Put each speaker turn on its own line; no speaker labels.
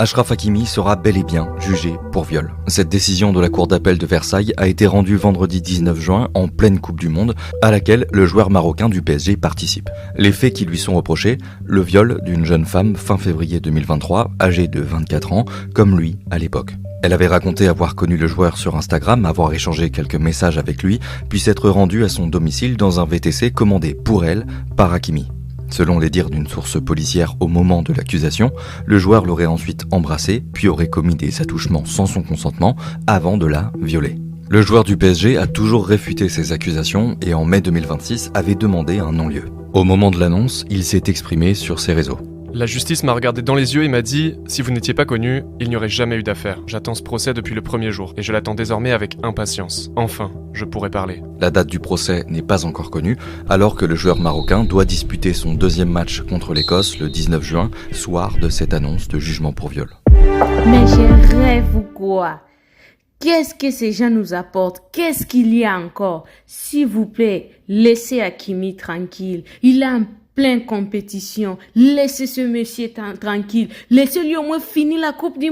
Achraf Hakimi sera bel et bien jugé pour viol. Cette décision de la Cour d'appel de Versailles a été rendue vendredi 19 juin en pleine Coupe du Monde, à laquelle le joueur marocain du PSG participe. Les faits qui lui sont reprochés, le viol d'une jeune femme fin février 2023, âgée de 24 ans, comme lui à l'époque. Elle avait raconté avoir connu le joueur sur Instagram, avoir échangé quelques messages avec lui, puis s'être rendue à son domicile dans un VTC commandé pour elle par Hakimi. Selon les dires d'une source policière au moment de l'accusation, le joueur l'aurait ensuite embrassée, puis aurait commis des attouchements sans son consentement avant de la violer. Le joueur du PSG a toujours réfuté ces accusations et en mai 2026 avait demandé un non-lieu. Au moment de l'annonce, il s'est exprimé sur ses réseaux.
La justice m'a regardé dans les yeux et m'a dit « Si vous n'étiez pas connu, il n'y aurait jamais eu d'affaire. J'attends ce procès depuis le premier jour et je l'attends désormais avec impatience. Enfin, je pourrai parler. »
La date du procès n'est pas encore connue, alors que le joueur marocain doit disputer son deuxième match contre l'Écosse le 19 juin, soir de cette annonce de jugement pour viol.
Mais je rêve ou quoi? Qu'est-ce que ces gens nous apportent? Qu'est-ce qu'il y a encore? S'il vous plaît, laissez Hakimi tranquille. Il a un plein compétition. Laissez ce monsieur tranquille. Laissez-lui au moins finir la Coupe du Monde.